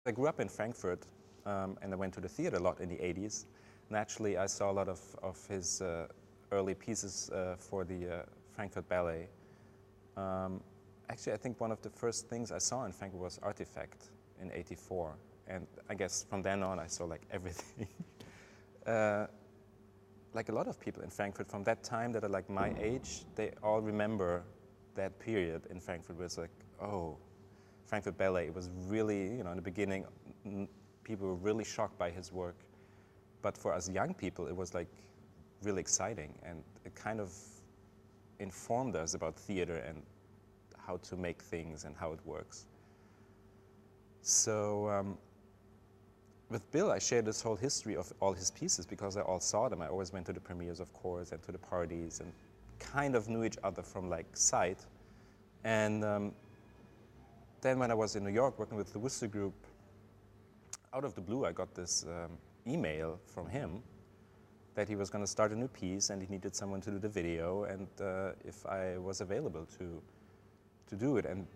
I grew up in Frankfurt, and I went to the theater a lot in the 80s. Naturally, I saw a lot of his early pieces for the Frankfurt Ballet. Actually, I think one of the first things I saw in Frankfurt was Artifact in '84. And I guess from then on, I saw like everything. Like a lot of people in Frankfurt from that time that are like my age, they all remember that period in Frankfurt where it's like, oh, Frankfurt Ballet. It was really, in the beginning, people were really shocked by his work. But for us young people, it was like really exciting, and it kind of informed us about theater and how to make things and how it works. So with Bill, I shared this whole history of all his pieces because I all saw them. I always went to the premieres, of course, and to the parties, and kind of knew each other from like sight. And then when I was in New York working with the Worcester Group, out of the blue, I got this email from him that he was going to start a new piece and he needed someone to do the video, and if I was available to do it. And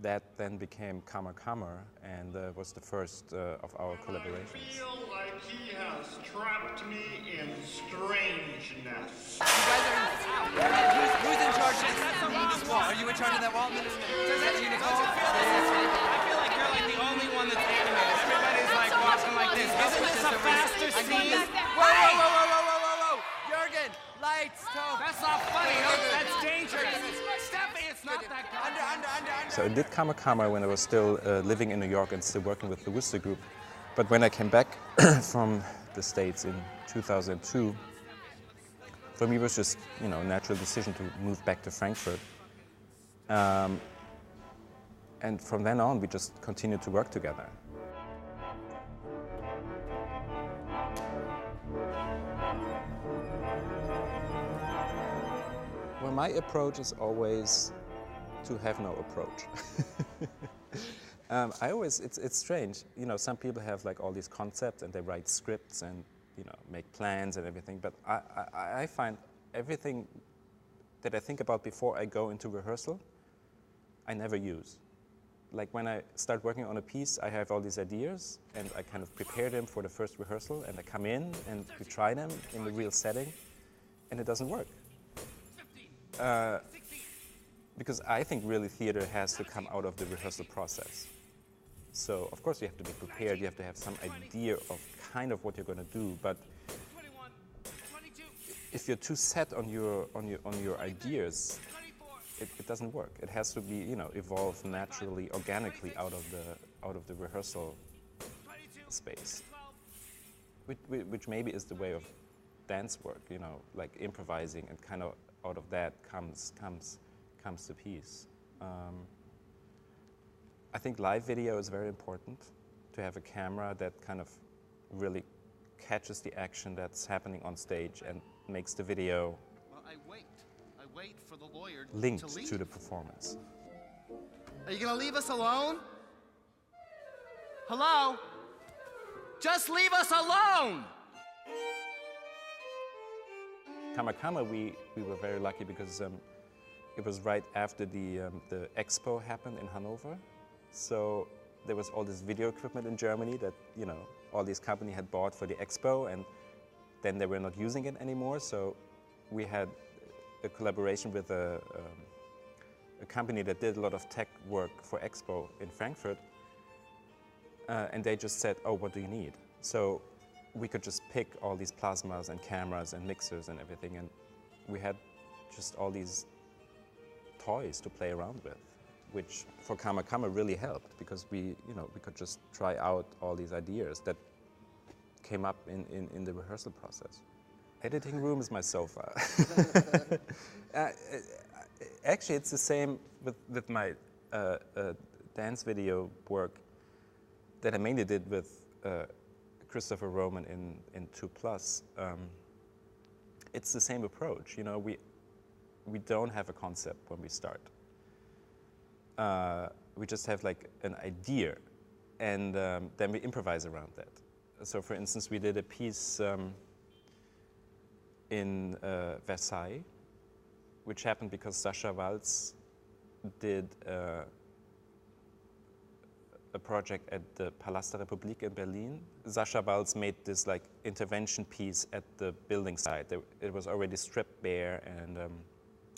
that then became Kammer Kammer, and was the first of our collaborations. I feel like he has trapped me in strangeness. You guys are who's in charge of this wall? Are you in charge of that wall? Don't you feel this? I feel like you're like the only one that's animated. Everybody's like walking like this. Isn't this a faster scene? Whoa! Jürgen, lights, toe. That's not funny. That's dangerous. Steffi, it's not that good. Under. So I did Kammer Kammer when I was still living in New York and still working with the Worcester Group. But when I came back from the States in 2002, for me it was just, a natural decision to move back to Frankfurt. And from then on, we just continued to work together. Well, my approach is always to have no approach. It's strange. Some people have like all these concepts and they write scripts and, make plans and everything. But I find everything that I think about before I go into rehearsal, I never use. Like when I start working on a piece, I have all these ideas and I kind of prepare them for the first rehearsal, and I come in and we try them in the real setting, and it doesn't work. Because I think really theater has to come out of the rehearsal process. So of course you have to be prepared, you have to have some idea of kind of what you're going to do, but if you're too set on your ideas, it doesn't work. It has to be, evolve naturally, organically out of the rehearsal space, which maybe is the way of dance work, like improvising, and kind of out of that comes the piece. I think live video is very important, to have a camera that kind of really catches the action that's happening on stage and makes the video I wait for the lawyer linked to leave. to the performance. Are you gonna leave us alone? Hello? Just leave us alone! Kammer Kammer, we were very lucky because it was right after the expo happened in Hanover. So there was all this video equipment in Germany that, all these companies had bought for the expo, and then they were not using it anymore. So we had a collaboration with a company that did a lot of tech work for expo in Frankfurt. And they just said, oh, what do you need? So we could just pick all these plasmas and cameras and mixers and everything, and we had just all these toys to play around with, which for Kammer Kammer really helped, because we could just try out all these ideas that came up in the rehearsal process. Editing room is my sofa. Actually, it's the same with my dance video work that I mainly did with Christopher Roman in 2+. It's the same approach. We don't have a concept when we start. We just have like an idea, and then we improvise around that. So for instance, we did a piece in Versailles, which happened because Sasha Walz did a project at the Palast der Republik in Berlin. Sasha Walz made this like intervention piece at the building site. It was already stripped bare, and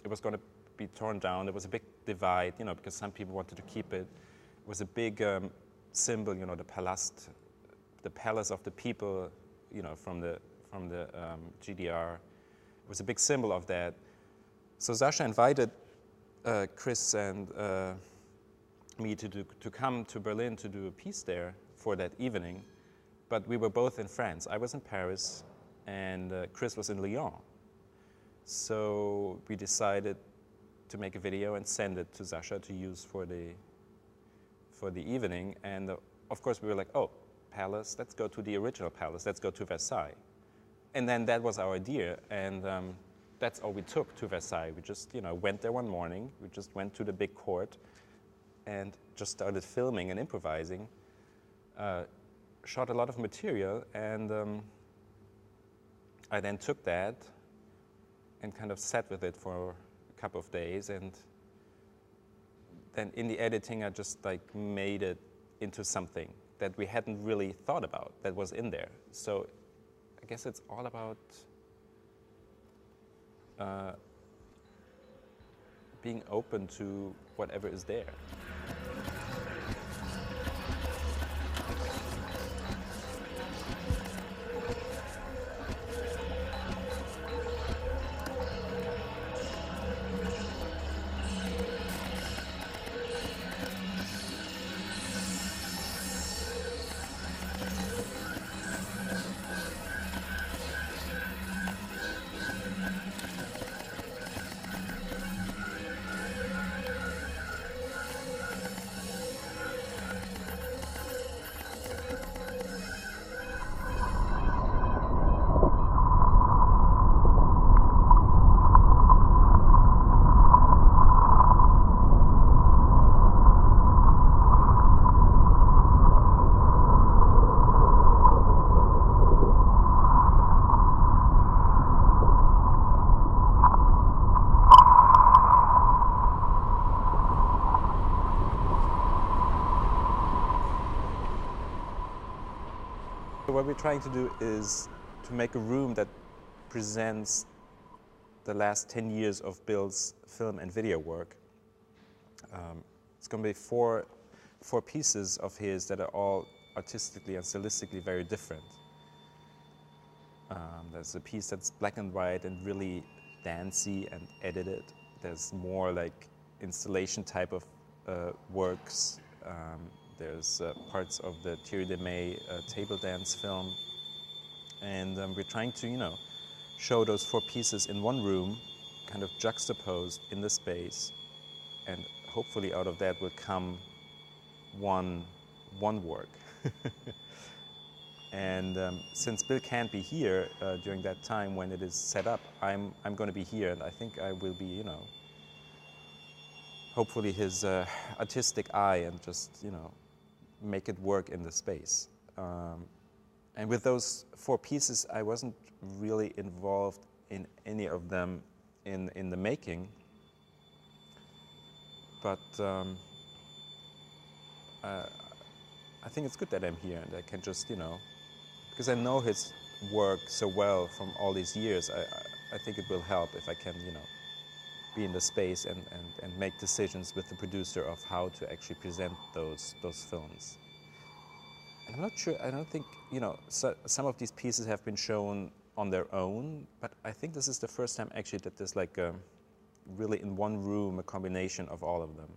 it was going to be torn down. There was a big divide, you know, because some people wanted to keep it. It was a big symbol, you know, the Palast, the palace of the people, you know, from the GDR. It was a big symbol of that. So Sasha invited Chris and me to come to Berlin to do a piece there for that evening, but we were both in France. I was in Paris, and Chris was in Lyon. So we decided to make a video and send it to Sasha to use for the evening. And of course we were like, oh, palace, let's go to the original palace, let's go to Versailles. And then that was our idea, and that's all we took to Versailles. We just, you know, went there one morning, we just went to the big court and just started filming and improvising, shot a lot of material, and I then took that and kind of sat with it for a couple of days, and then in the editing I just like made it into something that we hadn't really thought about that was in there. So I guess it's all about being open to whatever is there. What we're trying to do is to make a room that presents the last 10 years of Bill's film and video work. It's going to be four pieces of his that are all artistically and stylistically very different. There's a piece that's black and white and really dancey and edited. There's more like installation type of works. There's parts of the Thierry Demey table dance film. And we're trying to, you know, show those four pieces in one room, kind of juxtaposed in the space. And hopefully out of that will come one work. And since Bill can't be here during that time when it is set up, I'm going to be here, and I think I will be, you know, hopefully his artistic eye and just, you know, make it work in the space. And with those four pieces, I wasn't really involved in any of them in the making, but I think it's good that I'm here and I can just, you know, because I know his work so well from all these years, I think it will help if I can, you know, be in the space and make decisions with the producer of how to actually present those films. And I'm not sure, I don't think, you know, some of these pieces have been shown on their own, but I think this is the first time actually that there's like really in one room a combination of all of them.